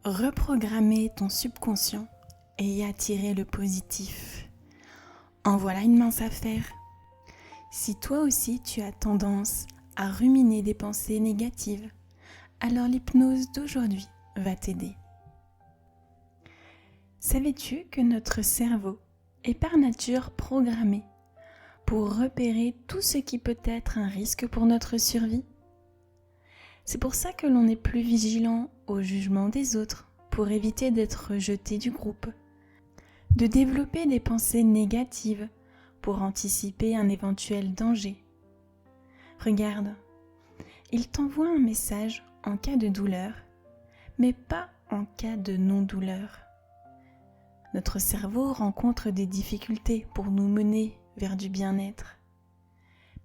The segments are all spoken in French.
Reprogrammer ton subconscient et y attirer le positif. En voilà une mince affaire. Si toi aussi tu as tendance à ruminer des pensées négatives, alors l'hypnose d'aujourd'hui va t'aider. Savais-tu que notre cerveau est par nature programmé pour repérer tout ce qui peut être un risque pour notre survie ? C'est pour ça que l'on est plus vigilant au jugement des autres pour éviter d'être rejeté du groupe, de développer des pensées négatives pour anticiper un éventuel danger. Regarde, il t'envoie un message en cas de douleur, mais pas en cas de non-douleur. Notre cerveau rencontre des difficultés pour nous mener vers du bien-être.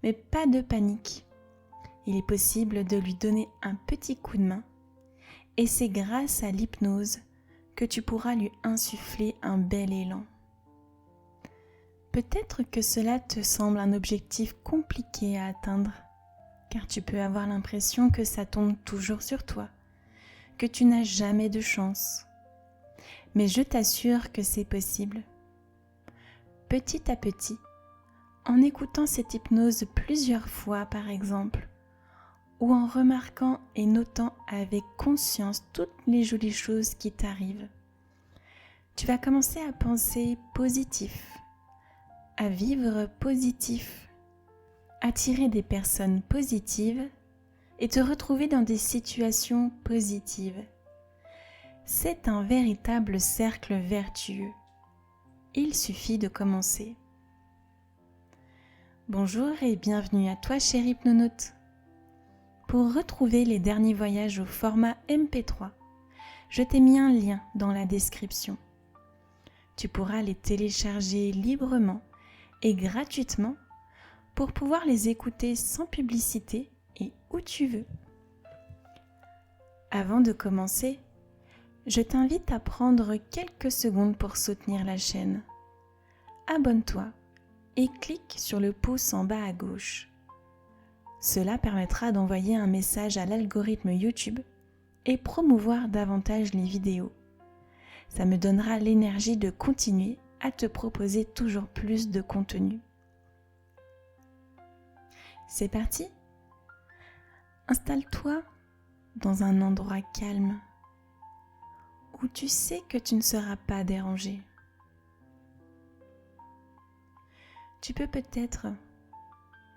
Mais pas de panique. Il est possible de lui donner un petit coup de main et c'est grâce à l'hypnose que tu pourras lui insuffler un bel élan. Peut-être que cela te semble un objectif compliqué à atteindre, car tu peux avoir l'impression que ça tombe toujours sur toi, que tu n'as jamais de chance. Mais je t'assure que c'est possible. Petit à petit, en écoutant cette hypnose plusieurs fois par exemple, ou en remarquant et notant avec conscience toutes les jolies choses qui t'arrivent, tu vas commencer à penser positif, à vivre positif, attirer des personnes positives et te retrouver dans des situations positives. C'est un véritable cercle vertueux. Il suffit de commencer. Bonjour et bienvenue à toi, cher hypnonaute. Pour retrouver les derniers voyages au format MP3, je t'ai mis un lien dans la description. Tu pourras les télécharger librement et gratuitement pour pouvoir les écouter sans publicité et où tu veux. Avant de commencer, je t'invite à prendre quelques secondes pour soutenir la chaîne. Abonne-toi et clique sur le pouce en bas à gauche. Cela permettra d'envoyer un message à l'algorithme YouTube et promouvoir davantage les vidéos. Ça me donnera l'énergie de continuer à te proposer toujours plus de contenu. C'est parti ? Installe-toi dans un endroit calme où tu sais que tu ne seras pas dérangé. Tu peux peut-être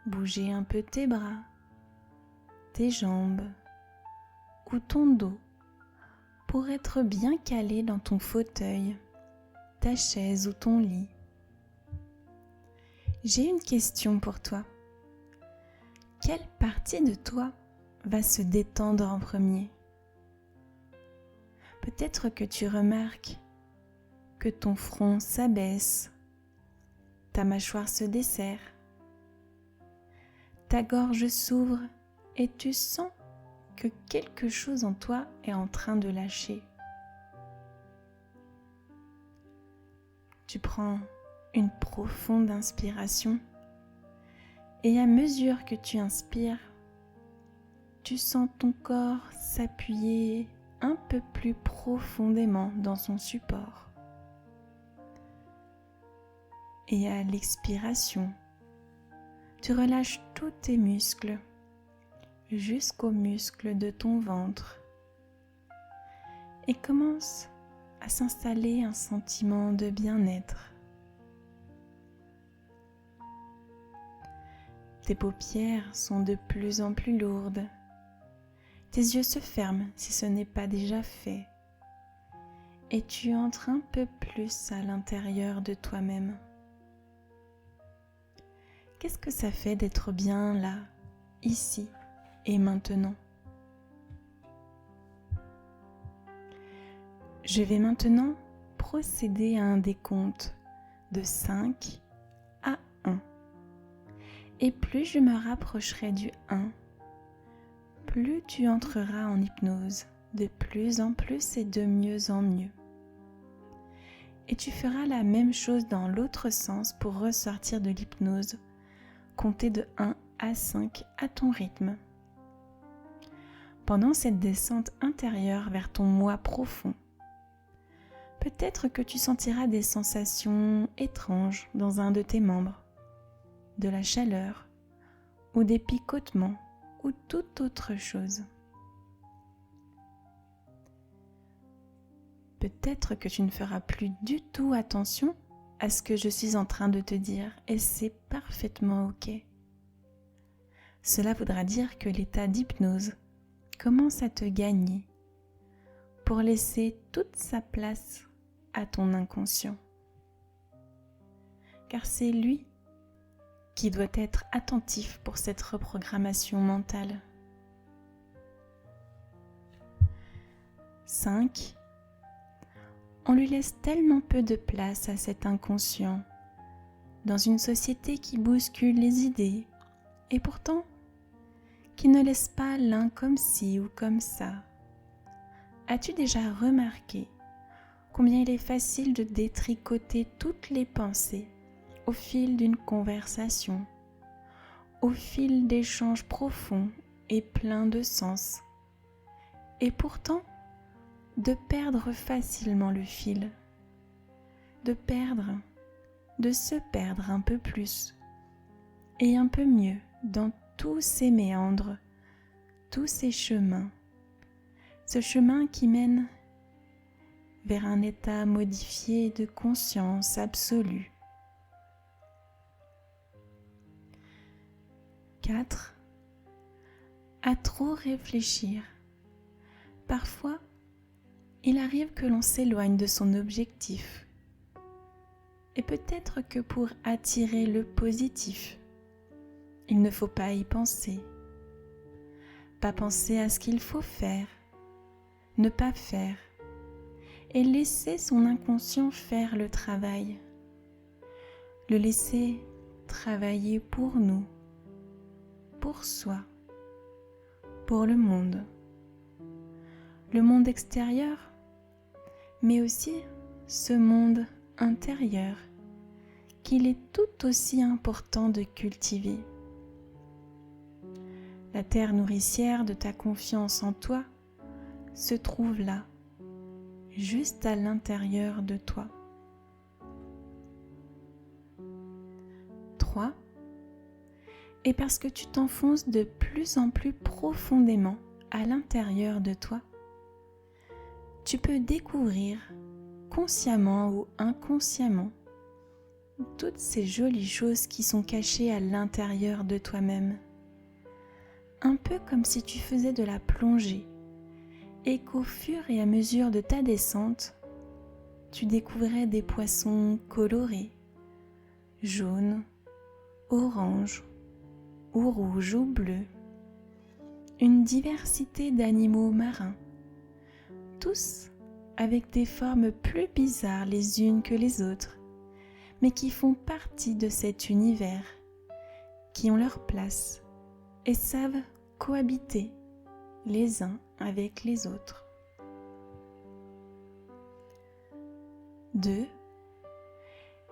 bouger un peu tes bras, tes jambes ou ton dos pour être bien calé dans ton fauteuil, ta chaise ou ton lit. J'ai une question pour toi. Quelle partie de toi va se détendre en premier ? Peut-être que tu remarques que ton front s'abaisse, ta mâchoire se desserre, ta gorge s'ouvre et tu sens que quelque chose en toi est en train de lâcher. Tu prends une profonde inspiration et à mesure que tu inspires, tu sens ton corps s'appuyer un peu plus profondément dans son support. Et à l'expiration, tu relâches tous tes muscles jusqu'aux muscles de ton ventre et commence à s'installer un sentiment de bien-être. Tes paupières sont de plus en plus lourdes. Tes yeux se ferment si ce n'est pas déjà fait et tu entres un peu plus à l'intérieur de toi-même. Qu'est-ce que ça fait d'être bien là, ici et maintenant ? Je vais maintenant procéder à un décompte de 5 à 1. Et plus je me rapprocherai du 1, plus tu entreras en hypnose de plus en plus et de mieux en mieux. Et tu feras la même chose dans l'autre sens pour ressortir de l'hypnose. Compter de 1 à 5 à ton rythme. pendant cette descente intérieure vers ton moi profond, peut-être que tu sentiras des sensations étranges dans un de tes membres, de la chaleur ou des picotements ou toute autre chose. Peut-être que tu ne feras plus du tout attention à ce que je suis en train de te dire et c'est parfaitement ok. Cela voudra dire que l'état d'hypnose commence à te gagner pour laisser toute sa place à ton inconscient. Car c'est lui qui doit être attentif pour cette reprogrammation mentale. 5. On lui laisse tellement peu de place à cet inconscient dans une société qui bouscule les idées et pourtant qui ne laisse pas l'un comme ci ou comme ça. As-tu déjà remarqué combien il est facile de détricoter toutes les pensées au fil d'une conversation, au fil d'échanges profonds et pleins de sens, et pourtant de perdre facilement le fil, de se perdre un peu plus et un peu mieux dans tous ces méandres, tous ces chemins, ce chemin qui mène vers un état modifié de conscience absolue. 4. À trop réfléchir. Parfois, il arrive que l'on s'éloigne de son objectif. Et peut-être que pour attirer le positif, il ne faut pas y penser. Pas penser à ce qu'il faut faire, ne pas faire, et laisser son inconscient faire le travail. Le laisser travailler pour nous, pour soi, pour le monde extérieur, mais aussi ce monde intérieur qu'il est tout aussi important de cultiver. La terre nourricière de ta confiance en toi se trouve là, juste à l'intérieur de toi. 3. Et parce que tu t'enfonces de plus en plus profondément à l'intérieur de toi, tu peux découvrir, consciemment ou inconsciemment, toutes ces jolies choses qui sont cachées à l'intérieur de toi-même. Un peu comme si tu faisais de la plongée et qu'au fur et à mesure de ta descente, tu découvrais des poissons colorés, jaunes, oranges, ou rouges ou bleus, une diversité d'animaux marins, tous avec des formes plus bizarres les unes que les autres, mais qui font partie de cet univers, qui ont leur place et savent cohabiter les uns avec les autres. 2.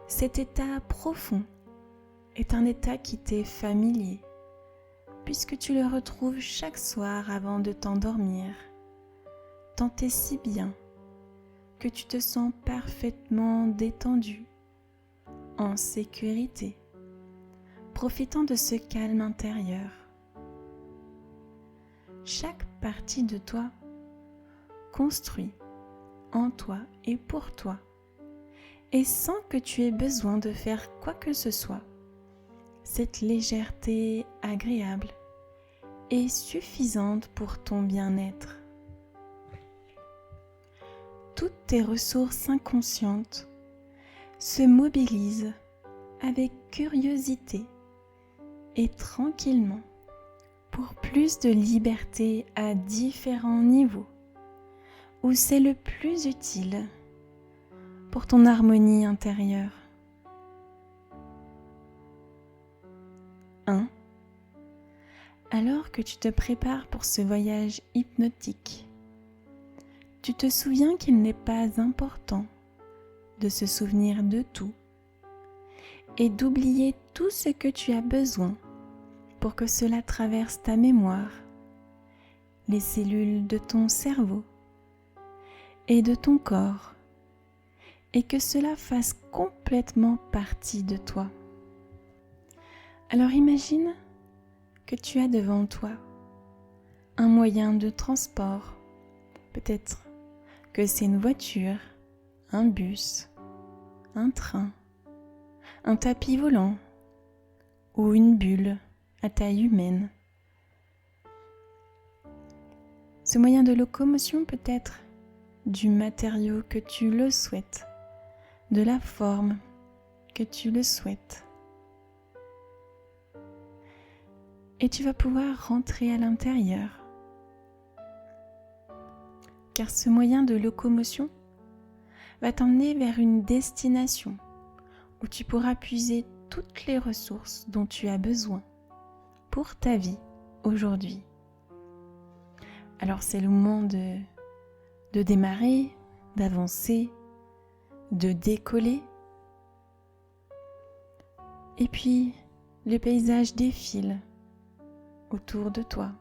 Cet état profond est un état qui t'est familier, puisque tu le retrouves chaque soir avant de t'endormir, tant et si bien que tu te sens parfaitement détendu, en sécurité, profitant de ce calme intérieur. Chaque partie de toi construit en toi et pour toi, et sans que tu aies besoin de faire quoi que ce soit, cette légèreté agréable est suffisante pour ton bien-être. Toutes tes ressources inconscientes se mobilisent avec curiosité et tranquillement pour plus de liberté à différents niveaux où c'est le plus utile pour ton harmonie intérieure. 1. Alors que tu te prépares pour ce voyage hypnotique, tu te souviens qu'il n'est pas important de se souvenir de tout et d'oublier tout ce que tu as besoin pour que cela traverse ta mémoire, les cellules de ton cerveau et de ton corps et que cela fasse complètement partie de toi. Alors imagine que tu as devant toi un moyen de transport, peut-être que c'est une voiture, un bus, un train, un tapis volant ou une bulle à taille humaine. Ce moyen de locomotion peut être du matériau que tu le souhaites, de la forme que tu le souhaites. Et tu vas pouvoir rentrer à l'intérieur. Car ce moyen de locomotion va t'emmener vers une destination où tu pourras puiser toutes les ressources dont tu as besoin pour ta vie aujourd'hui. Alors c'est le moment de démarrer, d'avancer, de décoller. Et puis le paysage défile autour de toi.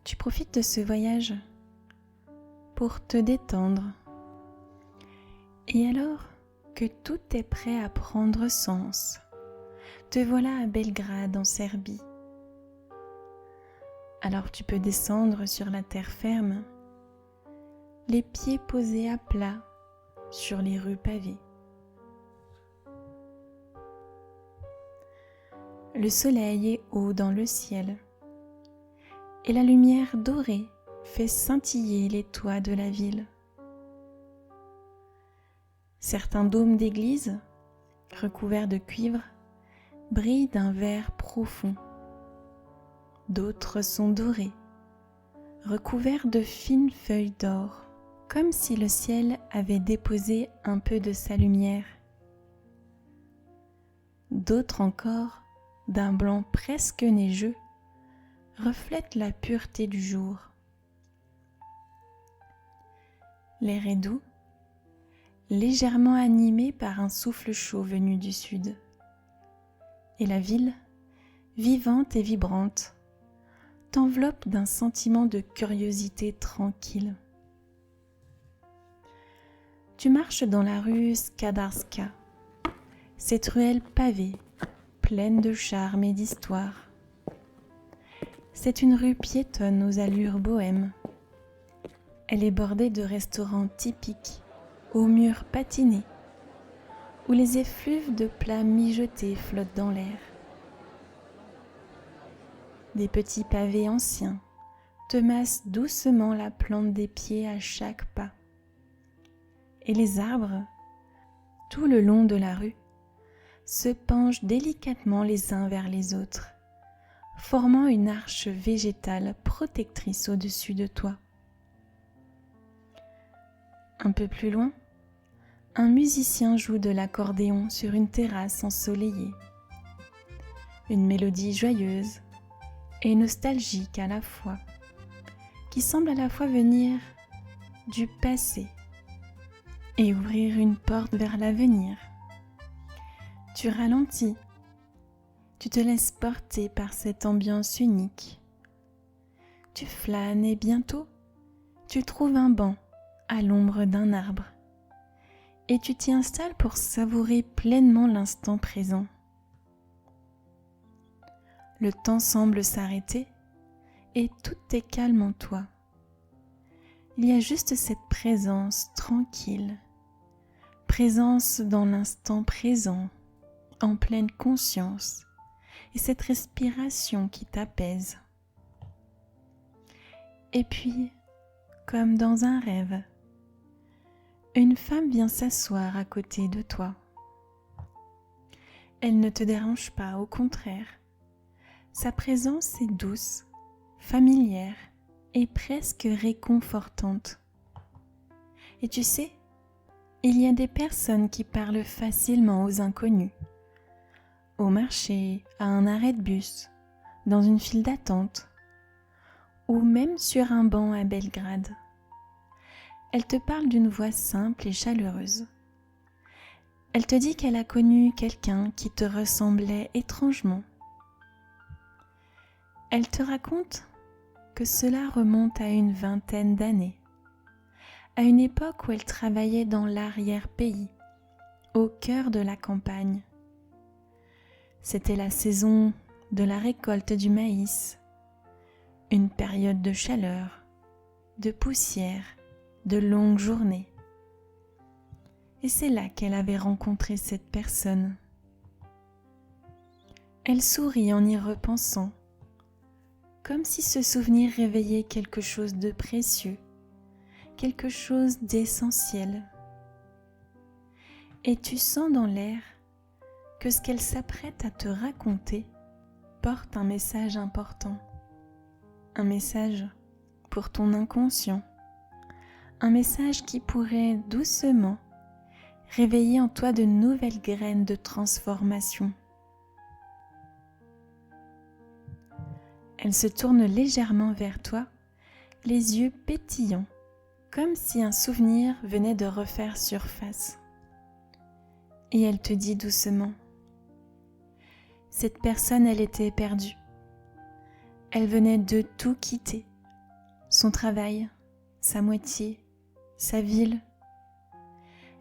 Tu profites de ce voyage pour te détendre. Et alors que tout est prêt à prendre sens, te voilà à Belgrade en Serbie. Alors tu peux descendre sur la terre ferme, les pieds posés à plat sur les rues pavées. Le soleil est haut dans le ciel et la lumière dorée fait scintiller les toits de la ville. Certains dômes d'église, recouverts de cuivre, brillent d'un vert profond. D'autres sont dorés, recouverts de fines feuilles d'or, comme si le ciel avait déposé un peu de sa lumière. D'autres encore, d'un blanc presque neigeux, reflètent la pureté du jour. L'air est doux, légèrement animé par un souffle chaud venu du sud. Et la ville, vivante et vibrante, t'enveloppe d'un sentiment de curiosité tranquille. Tu marches dans la rue Skadarska, cette ruelle pavée, pleine de charme et d'histoire. C'est une rue piétonne aux allures bohèmes. Elle est bordée de restaurants typiques, aux murs patinés, où les effluves de plats mijotés flottent dans l'air. Des petits pavés anciens te massent doucement la plante des pieds à chaque pas. Et les arbres, tout le long de la rue, se penchent délicatement les uns vers les autres, formant une arche végétale protectrice au-dessus de toi. Un peu plus loin, un musicien joue de l'accordéon sur une terrasse ensoleillée. Une mélodie joyeuse et nostalgique à la fois, qui semble à la fois venir du passé et ouvrir une porte vers l'avenir. Tu ralentis, tu te laisses porter par cette ambiance unique. Tu flânes et bientôt, tu trouves un banc à l'ombre d'un arbre et tu t'y installes pour savourer pleinement l'instant présent. Le temps semble s'arrêter et tout est calme en toi. Il y a juste cette présence tranquille, présence dans l'instant présent, en pleine conscience, et cette respiration qui t'apaise. Et puis, comme dans un rêve, une femme vient s'asseoir à côté de toi. Elle ne te dérange pas, au contraire. Sa présence est douce, familière et presque réconfortante. Et tu sais, il y a des personnes qui parlent facilement aux inconnus. Au marché, à un arrêt de bus, dans une file d'attente, ou même sur un banc à Belgrade. Elle te parle d'une voix simple et chaleureuse. Elle te dit qu'elle a connu quelqu'un qui te ressemblait étrangement. Elle te raconte que cela remonte à une vingtaine d'années, à une époque où elle travaillait dans l'arrière-pays, au cœur de la campagne. C'était la saison de la récolte du maïs, une période de chaleur, de poussière, de longues journées. Et c'est là qu'elle avait rencontré cette personne. Elle sourit en y repensant, comme si ce souvenir réveillait quelque chose de précieux, quelque chose d'essentiel. Et tu sens dans l'air que ce qu'elle s'apprête à te raconter porte un message important, un message pour ton inconscient, un message qui pourrait doucement réveiller en toi de nouvelles graines de transformation. Elle se tourne légèrement vers toi, les yeux pétillants, comme si un souvenir venait de refaire surface. Et elle te dit doucement, « Cette personne, elle était perdue. Elle venait de tout quitter, son travail, sa moitié, sa ville.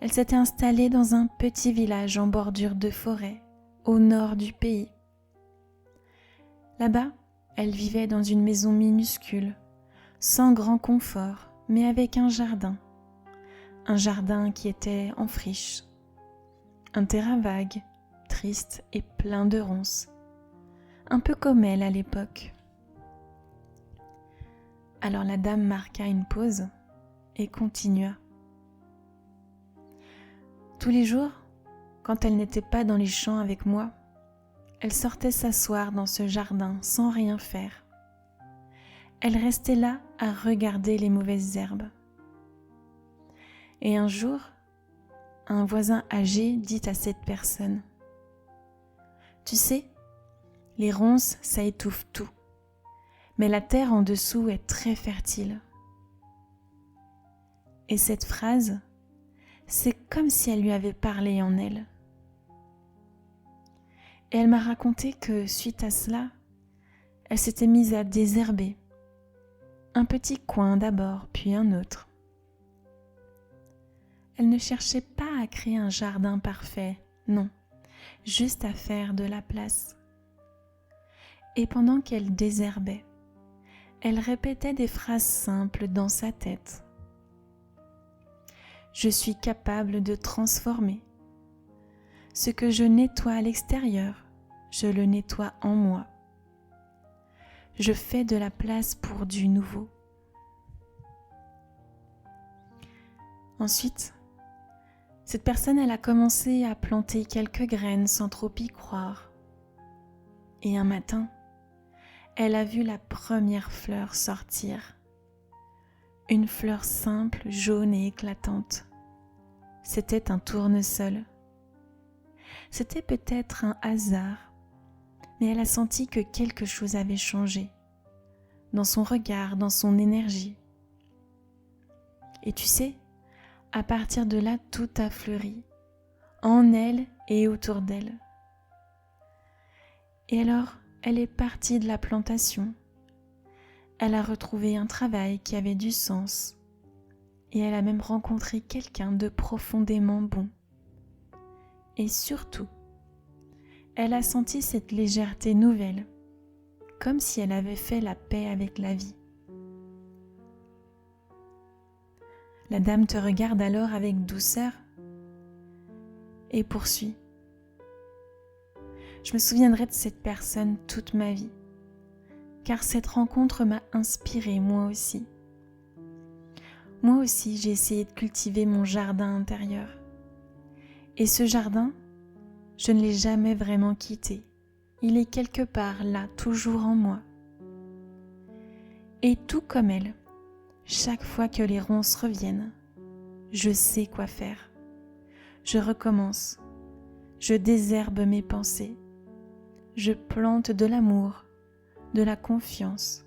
Elle s'était installée dans un petit village en bordure de forêt, au nord du pays. Là-bas, elle vivait dans une maison minuscule, sans grand confort, mais avec un jardin qui était en friche, un terrain vague, triste et plein de ronces, un peu comme elle à l'époque. Alors la dame marqua une pause et continua. Tous les jours, quand elle n'était pas dans les champs avec moi, elle sortait s'asseoir dans ce jardin sans rien faire. Elle restait là à regarder les mauvaises herbes. Et un jour, un voisin âgé dit à cette personne, « Tu sais, les ronces, ça étouffe tout, mais la terre en dessous est très fertile. » Et cette phrase, c'est comme si elle lui avait parlé en elle. Et elle m'a raconté que, suite à cela, elle s'était mise à désherber. Un petit coin d'abord, puis un autre. Elle ne cherchait pas à créer un jardin parfait, non, juste à faire de la place. Et pendant qu'elle désherbait, elle répétait des phrases simples dans sa tête. Je suis capable de transformer. Ce que je nettoie à l'extérieur, je le nettoie en moi. Je fais de la place pour du nouveau. Ensuite, cette personne, elle a commencé à planter quelques graines sans trop y croire. Et un matin, elle a vu la première fleur sortir. Une fleur simple, jaune et éclatante. C'était un tournesol. C'était peut-être un hasard, mais elle a senti que quelque chose avait changé, dans son regard, dans son énergie. Et tu sais, à partir de là, tout a fleuri, en elle et autour d'elle. Et alors, elle est partie de la plantation. Elle a retrouvé un travail qui avait du sens, et elle a même rencontré quelqu'un de profondément bon. Et surtout, elle a senti cette légèreté nouvelle, comme si elle avait fait la paix avec la vie. La dame te regarde alors avec douceur et poursuit. Je me souviendrai de cette personne toute ma vie, car cette rencontre m'a inspirée moi aussi. Moi aussi, j'ai essayé de cultiver mon jardin intérieur. Et ce jardin, je ne l'ai jamais vraiment quitté. Il est quelque part là, toujours en moi. Et tout comme elle, chaque fois que les ronces reviennent, je sais quoi faire. Je recommence. Je désherbe mes pensées. Je plante de l'amour, de la confiance,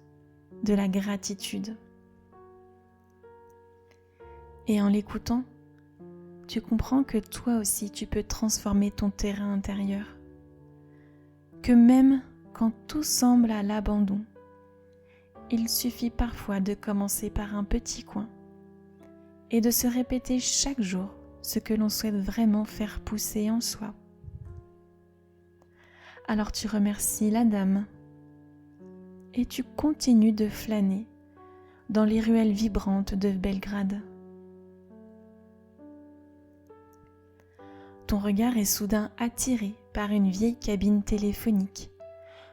de la gratitude. Et en l'écoutant, tu comprends que toi aussi tu peux transformer ton terrain intérieur. Que même quand tout semble à l'abandon, il suffit parfois de commencer par un petit coin et de se répéter chaque jour ce que l'on souhaite vraiment faire pousser en soi. Alors tu remercies la dame et tu continues de flâner dans les ruelles vibrantes de Belgrade. Ton regard est soudain attiré par une vieille cabine téléphonique,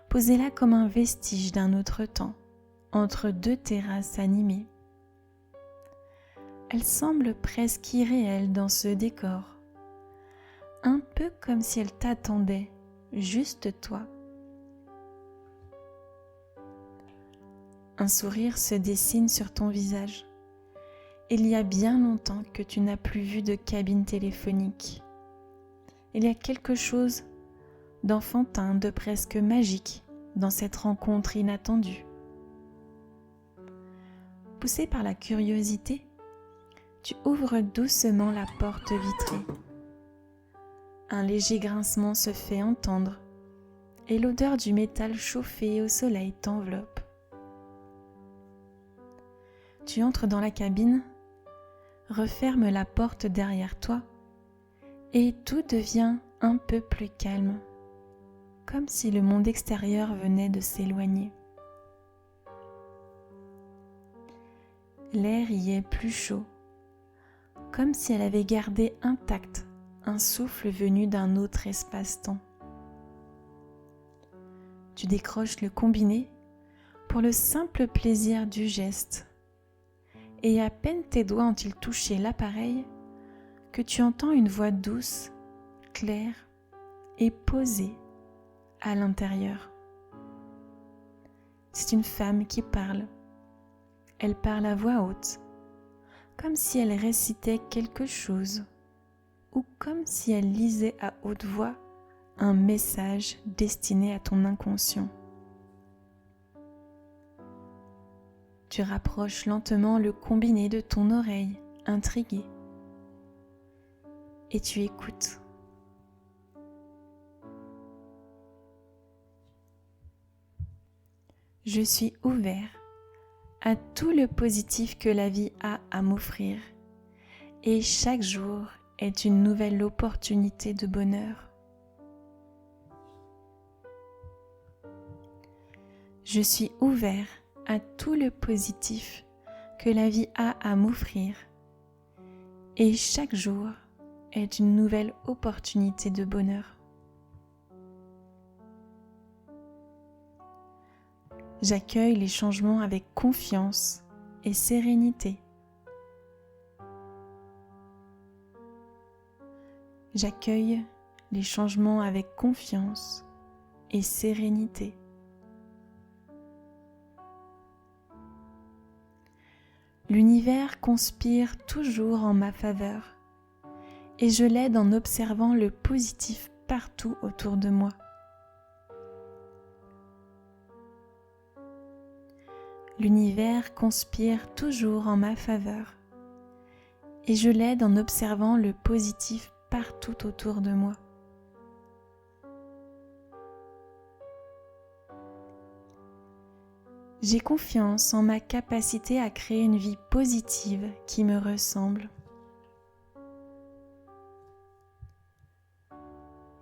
posée là comme un vestige d'un autre temps, entre deux terrasses animées. Elle semble presque irréelle dans ce décor, un peu comme si elle t'attendait, juste toi. Un sourire se dessine sur ton visage. Il y a bien longtemps que tu n'as plus vu de cabine téléphonique. Il y a quelque chose d'enfantin, de presque magique dans cette rencontre inattendue. Poussé par la curiosité, tu ouvres doucement la porte vitrée. Un léger grincement se fait entendre et l'odeur du métal chauffé au soleil t'enveloppe. Tu entres dans la cabine, refermes la porte derrière toi et tout devient un peu plus calme, comme si le monde extérieur venait de s'éloigner. L'air y est plus chaud, comme si elle avait gardé intact un souffle venu d'un autre espace-temps. Tu décroches le combiné pour le simple plaisir du geste, et à peine tes doigts ont-ils touché l'appareil que tu entends une voix douce, claire et posée à l'intérieur. C'est une femme qui parle. Elle parle à voix haute, comme si elle récitait quelque chose ou comme si elle lisait à haute voix un message destiné à ton inconscient. Tu rapproches lentement le combiné de ton oreille, intrigué, et tu écoutes. Je suis ouvert à tout le positif que la vie a à m'offrir, et chaque jour est une nouvelle opportunité de bonheur. Je suis ouvert à tout le positif que la vie a à m'offrir, et chaque jour est une nouvelle opportunité de bonheur. J'accueille les changements avec confiance et sérénité. J'accueille les changements avec confiance et sérénité. L'univers conspire toujours en ma faveur et je l'aide en observant le positif partout autour de moi. L'univers conspire toujours en ma faveur et je l'aide en observant le positif partout autour de moi. J'ai confiance en ma capacité à créer une vie positive qui me ressemble.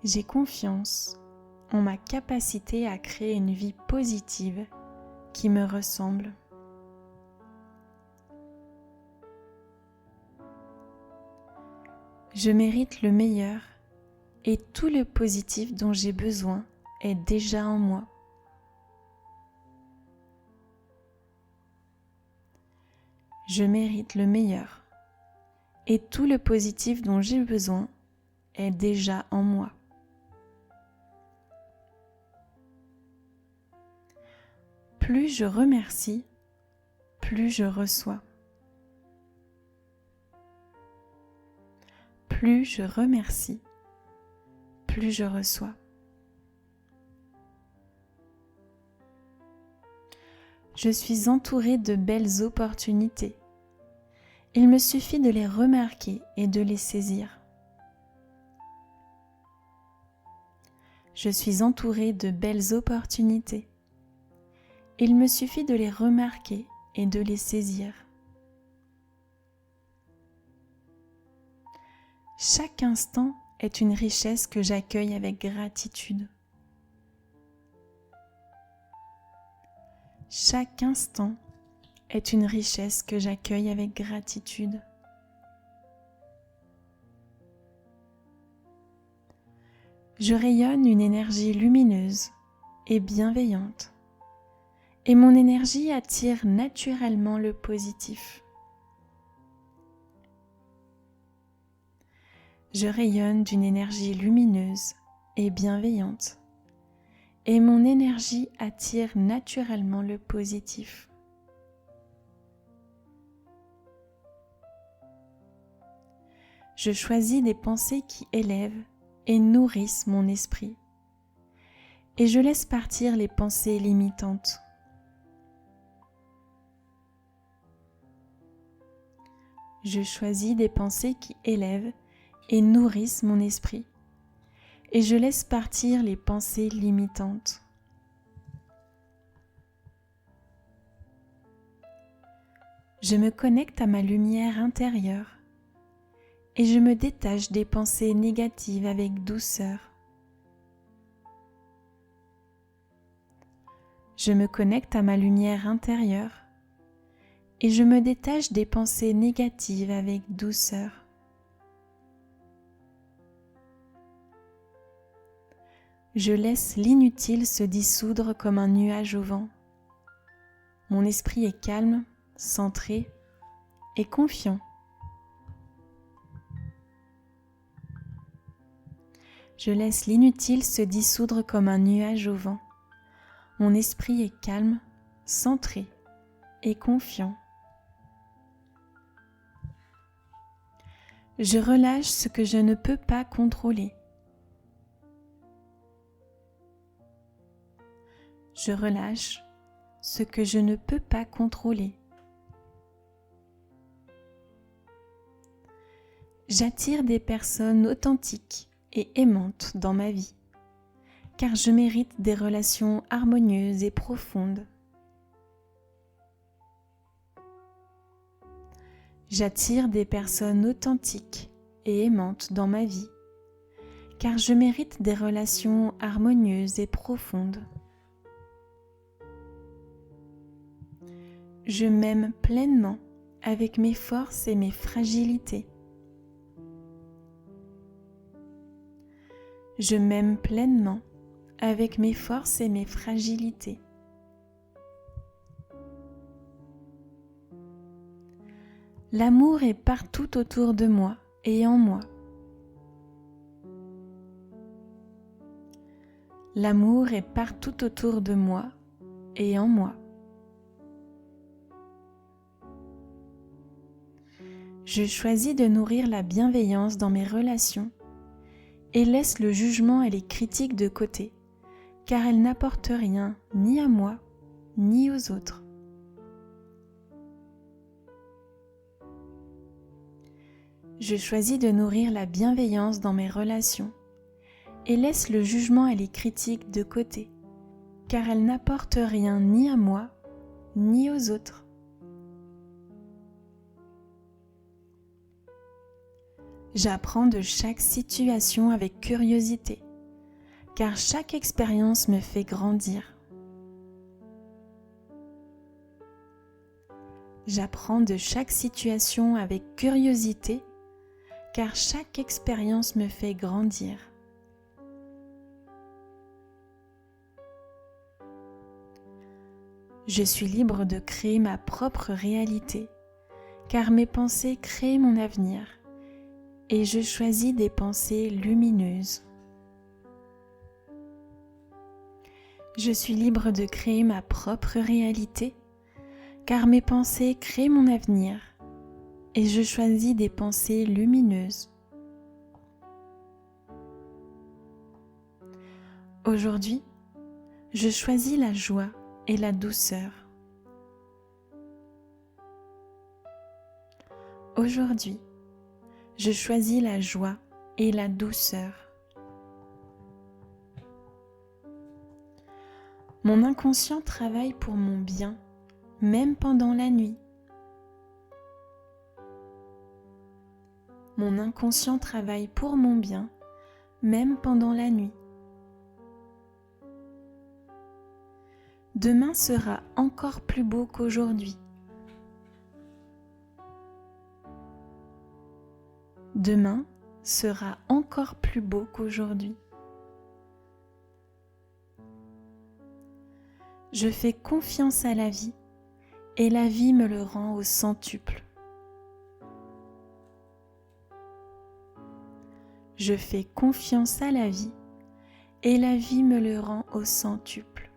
J'ai confiance en ma capacité à créer une vie positive qui me ressemble. Je mérite le meilleur et tout le positif dont j'ai besoin est déjà en moi. Je mérite le meilleur et tout le positif dont j'ai besoin est déjà en moi. Plus je remercie, plus je reçois. Plus je remercie, plus je reçois. Je suis entourée de belles opportunités. Il me suffit de les remarquer et de les saisir. Je suis entourée de belles opportunités. Il me suffit de les remarquer et de les saisir. Chaque instant est une richesse que j'accueille avec gratitude. Chaque instant est une richesse que j'accueille avec gratitude. Je rayonne une énergie lumineuse et bienveillante, et mon énergie attire naturellement le positif. Je rayonne d'une énergie lumineuse et bienveillante, et mon énergie attire naturellement le positif. Je choisis des pensées qui élèvent et nourrissent mon esprit, et je laisse partir les pensées limitantes. Je choisis des pensées qui élèvent et nourrissent mon esprit, et je laisse partir les pensées limitantes. Je me connecte à ma lumière intérieure et je me détache des pensées négatives avec douceur. Je me connecte à ma lumière intérieure et je me détache des pensées négatives avec douceur. Je laisse l'inutile se dissoudre comme un nuage au vent. Mon esprit est calme, centré et confiant. Je laisse l'inutile se dissoudre comme un nuage au vent. Mon esprit est calme, centré et confiant. Je relâche ce que je ne peux pas contrôler. Je relâche ce que je ne peux pas contrôler. J'attire des personnes authentiques et aimantes dans ma vie, car je mérite des relations harmonieuses et profondes. J'attire des personnes authentiques et aimantes dans ma vie, car je mérite des relations harmonieuses et profondes. Je m'aime pleinement avec mes forces et mes fragilités. Je m'aime pleinement avec mes forces et mes fragilités. L'amour est partout autour de moi et en moi. L'amour est partout autour de moi et en moi. Je choisis de nourrir la bienveillance dans mes relations et laisse le jugement et les critiques de côté, car elles n'apportent rien ni à moi ni aux autres. Je choisis de nourrir la bienveillance dans mes relations et laisse le jugement et les critiques de côté, car elles n'apportent rien ni à moi ni aux autres. J'apprends de chaque situation avec curiosité, car chaque expérience me fait grandir. J'apprends de chaque situation avec curiosité, car chaque expérience me fait grandir. Je suis libre de créer ma propre réalité, car mes pensées créent mon avenir. Et je choisis des pensées lumineuses. Je suis libre de créer ma propre réalité, car mes pensées créent mon avenir, et je choisis des pensées lumineuses. Aujourd'hui, je choisis la joie et la douceur. Aujourd'hui, je choisis la joie et la douceur. Mon inconscient travaille pour mon bien, même pendant la nuit. Mon inconscient travaille pour mon bien, même pendant la nuit. Demain sera encore plus beau qu'aujourd'hui. Demain sera encore plus beau qu'aujourd'hui. Je fais confiance à la vie et la vie me le rend au centuple. Je fais confiance à la vie et la vie me le rend au centuple.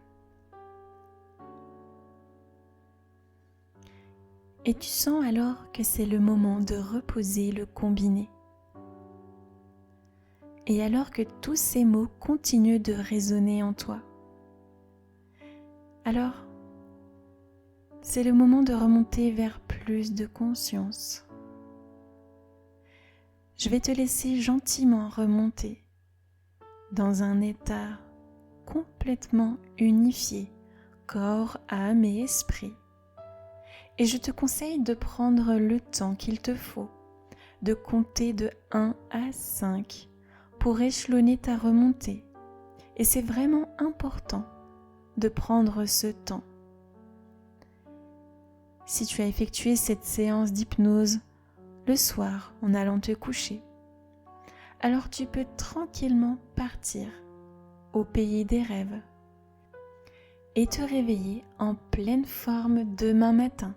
Et tu sens alors que c'est le moment de reposer le combiné. Et alors que tous ces mots continuent de résonner en toi, alors c'est le moment de remonter vers plus de conscience. Je vais te laisser gentiment remonter dans un état complètement unifié, corps, âme et esprit. Et je te conseille de prendre le temps qu'il te faut, de compter de 1 à 5 pour échelonner ta remontée. Et c'est vraiment important de prendre ce temps. Si tu as effectué cette séance d'hypnose le soir en allant te coucher, alors tu peux tranquillement partir au pays des rêves et te réveiller en pleine forme demain matin.